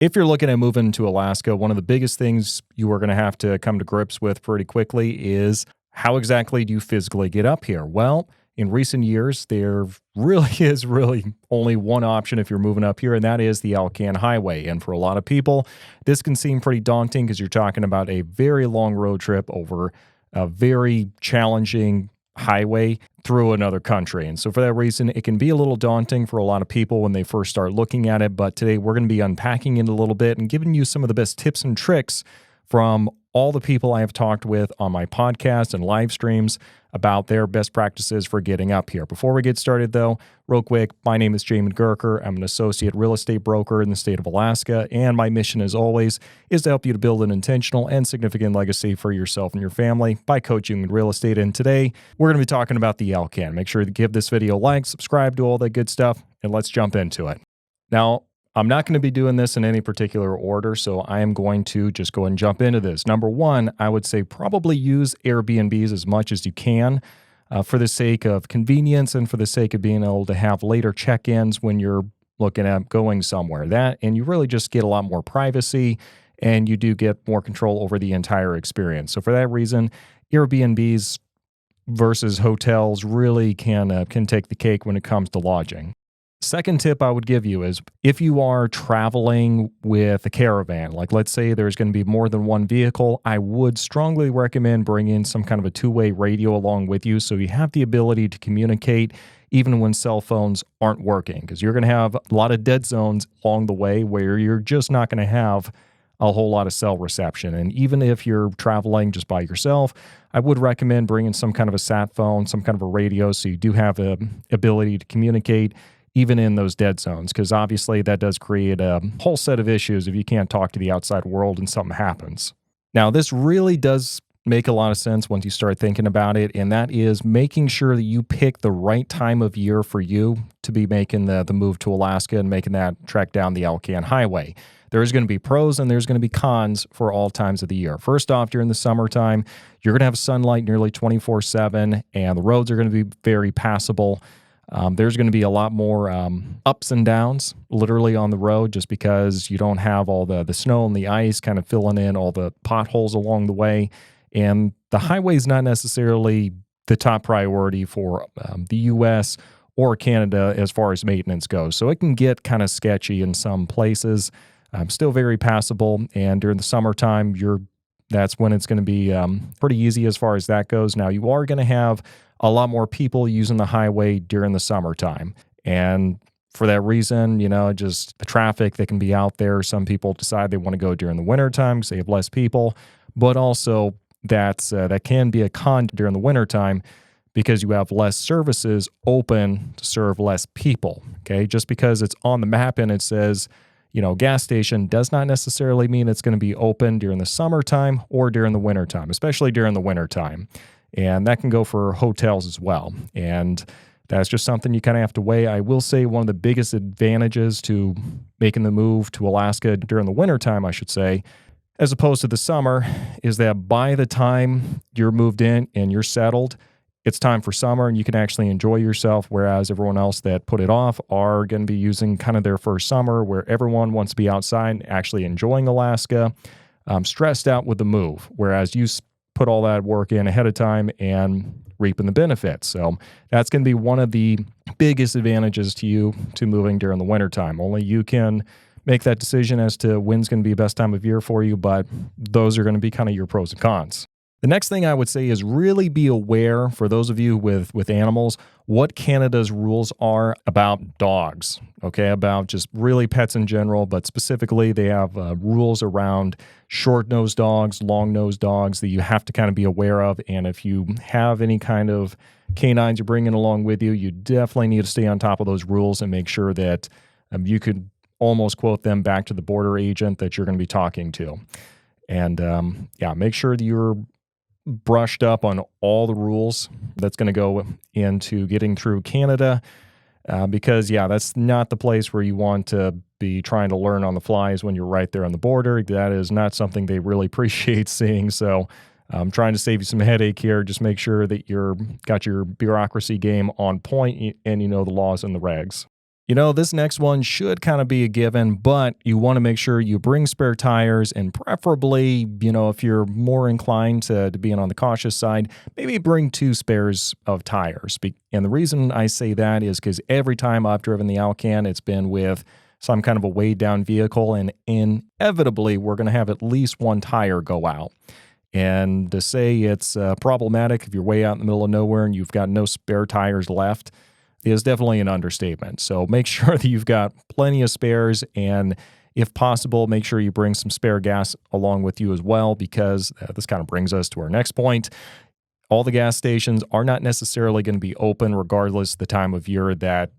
If you're looking at moving to Alaska, one of the biggest things you are going to have to come to grips with pretty quickly is how exactly do you physically get up here? Well, in recent years, there really is only one option if you're moving up here, and that is the Alcan Highway. And for a lot of people, this can seem pretty daunting because you're talking about a very long road trip over a very challenging highway through another country. And so for that reason, it can be a little daunting for a lot of people when they first start looking at it. But today we're going to be unpacking it a little bit and giving you some of the best tips and tricks from all the people I have talked with on my podcast and live streams about their best practices for getting up here. Before we get started, though, real quick, my name is Jamin Goecker. I'm an associate real estate broker in the state of Alaska, and my mission, as always, is to help you to build an intentional and significant legacy for yourself and your family by coaching in real estate. And today, we're going to be talking about the Alcan. Make sure to give this video a like, subscribe to all that good stuff, and let's jump into it. Now, I'm not going to be doing this in any particular order, so I am going to just go and jump into this. Number one, I would say probably use Airbnbs as much as you can for the sake of convenience and for the sake of being able to have later check-ins when you're looking at going somewhere. And you really just get a lot more privacy and you do get more control over the entire experience. So for that reason, Airbnbs versus hotels really can take the cake when it comes to lodging. Second tip I would give you is if you are traveling with a caravan, like let's say there's going to be more than one vehicle, I would strongly recommend bringing some kind of a two-way radio along with you so you have the ability to communicate even when cell phones aren't working, because you're going to have a lot of dead zones along the way where you're just not going to have a whole lot of cell reception. And even if you're traveling just by yourself, I would recommend bringing some kind of a sat phone, some kind of a radio so you do have the ability to communicate even in those dead zones, because obviously that does create a whole set of issues if you can't talk to the outside world and something happens. Now, this really does make a lot of sense once you start thinking about it, and that is making sure that you pick the right time of year for you to be making the move to Alaska and making that trek down the Alcan Highway. There's going to be pros and there's going to be cons for all times of the year. First off, during the summertime, you're going to have sunlight nearly 24/7, and the roads are going to be very passable. There's going to be a lot more ups and downs literally on the road just because you don't have all the snow and the ice kind of filling in all the potholes along the way. And the highway is not necessarily the top priority for the U.S. or Canada as far as maintenance goes. So it can get kind of sketchy in some places. Still very passable. And during the summertime, that's when it's going to be pretty easy as far as that goes. Now, you are going to have a lot more people using the highway during the summertime. And for that reason, just the traffic that can be out there. Some people decide they want to go during the wintertime because they have less people. But also, that can be a con during the wintertime because you have less services open to serve less people. Okay, just because it's on the map and it says, gas station does not necessarily mean it's going to be open during the summertime or during the wintertime, especially during the wintertime. And that can go for hotels as well. And that's just something you kind of have to weigh. I will say one of the biggest advantages to making the move to Alaska during the wintertime, I should say, as opposed to the summer, is that by the time you're moved in and you're settled, it's time for summer and you can actually enjoy yourself, whereas everyone else that put it off are going to be using kind of their first summer where everyone wants to be outside and actually enjoying Alaska, stressed out with the move, whereas you put all that work in ahead of time and reaping the benefits. So that's going to be one of the biggest advantages to you to moving during the wintertime. Only you can make that decision as to when's going to be the best time of year for you, but those are going to be kind of your pros and cons. The next thing I would say is really be aware, for those of you with animals, what Canada's rules are about dogs, okay, about just really pets in general, but specifically they have rules around short-nosed dogs, long-nosed dogs that you have to kind of be aware of, and if you have any kind of canines you're bringing along with you, you definitely need to stay on top of those rules and make sure that you could almost quote them back to the border agent that you're going to be talking to. And make sure that you're brushed up on all the rules that's going to go into getting through Canada because, that's not the place where you want to be trying to learn on the fly is when you're right there on the border. That is not something they really appreciate seeing. So I'm trying to save you some headache here. Just make sure that you're got your bureaucracy game on point and you know the laws and the regs. This next one should kind of be a given, but you want to make sure you bring spare tires and preferably, if you're more inclined to being on the cautious side, maybe bring two spares of tires. And the reason I say that is because every time I've driven the Alcan, it's been with some kind of a weighed down vehicle, and inevitably we're going to have at least one tire go out. And to say it's problematic if you're way out in the middle of nowhere and you've got no spare tires left is definitely an understatement. So make sure that you've got plenty of spares, and if possible, make sure you bring some spare gas along with you as well, because this kind of brings us to our next point. All the gas stations are not necessarily going to be open regardless of the time of year that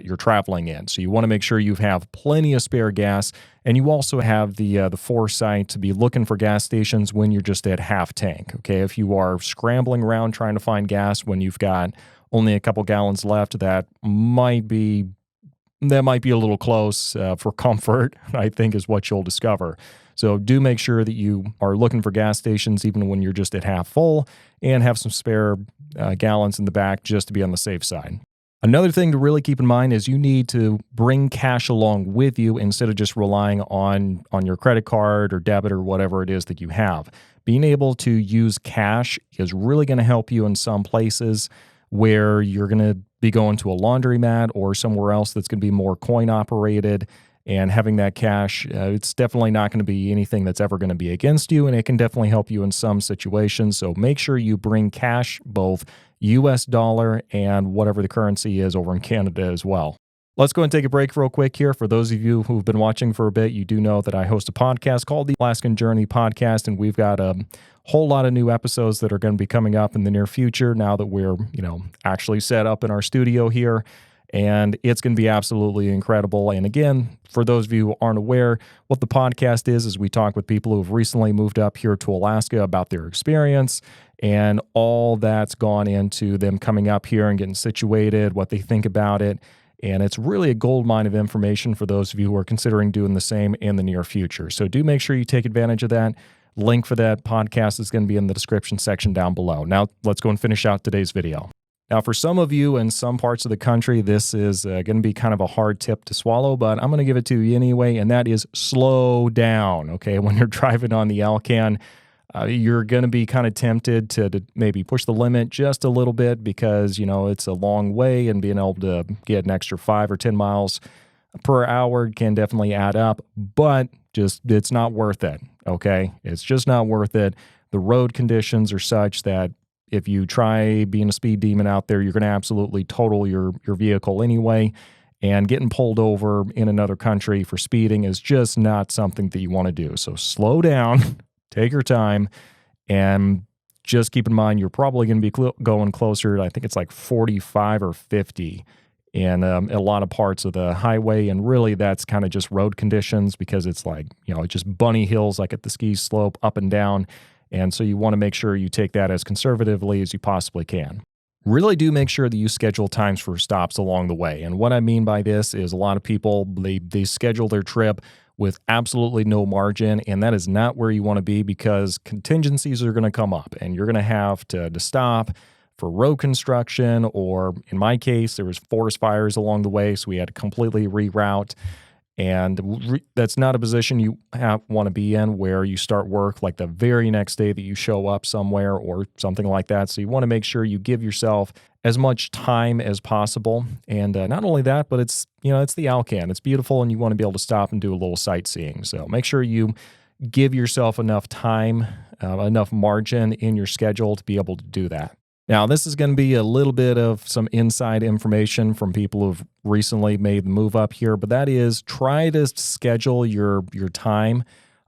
you're traveling in. So you want to make sure you have plenty of spare gas, and you also have the foresight to be looking for gas stations when you're just at half tank. Okay, if you are scrambling around trying to find gas when you've got only a couple gallons left, that might be a little close for comfort, I think, is what you'll discover. So do make sure that you are looking for gas stations even when you're just at half full, and have some spare gallons in the back just to be on the safe side. Another thing to really keep in mind is you need to bring cash along with you instead of just relying on your credit card or debit or whatever it is that you have. Being able to use cash is really going to help you in some places where you're going to be going to a laundromat or somewhere else that's going to be more coin operated, and having that cash, it's definitely not going to be anything that's ever going to be against you, and it can definitely help you in some situations. So make sure you bring cash, both US dollar and whatever the currency is over in Canada as well. Let's go and take a break real quick here. For those of you who've been watching for a bit, you do know that I host a podcast called the Alaskan Journey podcast, and we've got a whole lot of new episodes that are going to be coming up in the near future now that we're, actually set up in our studio here. And it's going to be absolutely incredible. And again, for those of you who aren't aware, what the podcast is we talk with people who have recently moved up here to Alaska about their experience and all that's gone into them coming up here and getting situated, what they think about it. And it's really a gold mine of information for those of you who are considering doing the same in the near future. So do make sure you take advantage of that. Link for that podcast is going to be in the description section down below. Now, let's go and finish out today's video. Now, for some of you in some parts of the country, this is going to be kind of a hard tip to swallow, but I'm going to give it to you anyway, and that is slow down, okay? When you're driving on the Alcan, you're going to be kind of tempted to maybe push the limit just a little bit because, it's a long way, and being able to get an extra 5 or 10 miles per hour can definitely add up, but it's not worth it, okay? It's just not worth it. The road conditions are such that if you try being a speed demon out there, you're going to absolutely total your vehicle anyway, and getting pulled over in another country for speeding is just not something that you want to do. So slow down, take your time, and just keep in mind you're probably going to be going closer, I think it's like 45 or 50 in a lot of parts of the highway, and really that's kind of just road conditions because it's like, it's just bunny hills like at the ski slope up and down. And so you want to make sure you take that as conservatively as you possibly can. Really do make sure that you schedule times for stops along the way. And what I mean by this is a lot of people, they schedule their trip with absolutely no margin, and that is not where you want to be because contingencies are going to come up, and you're going to have to stop for road construction, or in my case, there was forest fires along the way, so we had to completely reroute. And that's not a position you want to be in where you start work like the very next day that you show up somewhere or something like that. So you want to make sure you give yourself as much time as possible. And not only that, but it's the Alcan. It's beautiful, and you want to be able to stop and do a little sightseeing. So make sure you give yourself enough time, enough margin in your schedule to be able to do that. Now, this is going to be a little bit of some inside information from people who've recently made the move up here, but that is try to schedule your time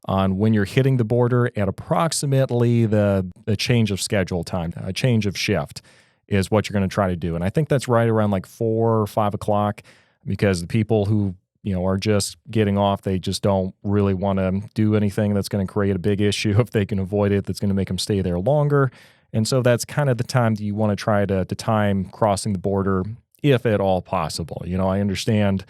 on when you're hitting the border at approximately the change of schedule time, a change of shift is what you're going to try to do. And I think that's right around like 4 or 5 o'clock because the people who are just getting off, they just don't really want to do anything that's going to create a big issue if they can avoid it, that's going to make them stay there longer. And so that's kind of the time that you want to try to time crossing the border, if at all possible. I understand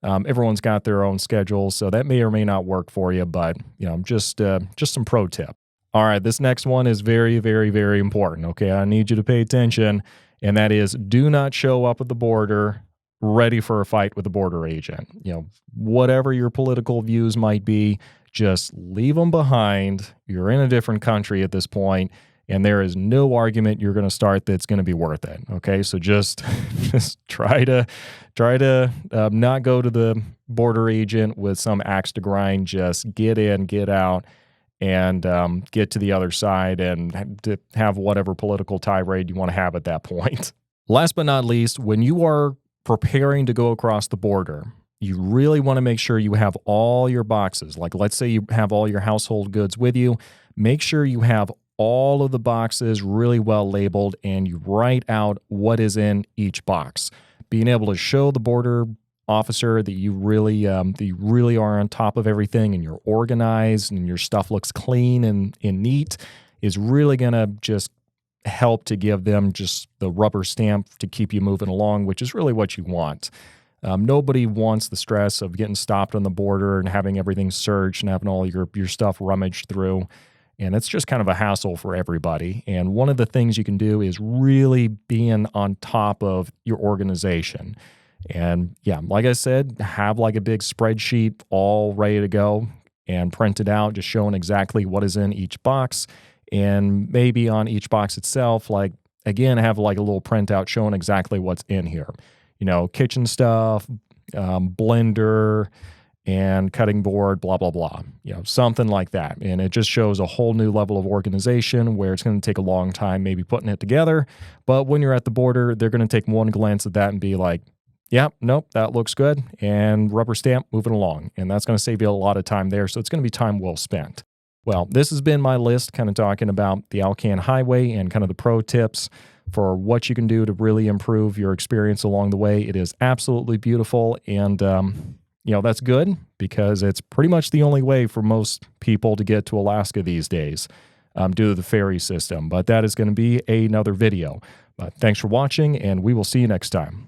everyone's got their own schedules, so that may or may not work for you, but just some pro tip. All right, this next one is very, very, very important. Okay, I need you to pay attention, and that is do not show up at the border ready for a fight with the border agent. Whatever your political views might be, just leave them behind. You're in a different country at this point, and there is no argument you're going to start that's going to be worth it. Okay, so just try to not go to the border agent with some axe to grind. Just get in, get out, and get to the other side and have whatever political tirade you want to have at that point. Last but not least, when you are preparing to go across the border, you really want to make sure you have all your boxes. Like, let's say you have all your household goods with you. Make sure you have all of the boxes really well labeled and you write out what is in each box. Being able to show the border officer that you really are on top of everything and you're organized and your stuff looks clean and neat is really going to just help to give them just the rubber stamp to keep you moving along, which is really what you want. Nobody wants the stress of getting stopped on the border and having everything searched and having all your stuff rummaged through. And it's just kind of a hassle for everybody. And one of the things you can do is really being on top of your organization. And yeah, like I said, have like a big spreadsheet all ready to go and print it out, just showing exactly what is in each box. And maybe on each box itself, like, again, have like a little printout showing exactly what's in here. Kitchen stuff, blender, and cutting board, blah, blah, blah. Something like that. And it just shows a whole new level of organization where it's going to take a long time maybe putting it together. But when you're at the border, they're going to take one glance at that and be like, yeah, nope, that looks good. And rubber stamp, moving along. And that's going to save you a lot of time there. So it's going to be time well spent. Well, this has been my list kind of talking about the Alcan Highway and kind of the pro tips for what you can do to really improve your experience along the way. It is absolutely beautiful. And, that's good because it's pretty much the only way for most people to get to Alaska these days due to the ferry system. But that is going to be another video. But thanks for watching, and we will see you next time.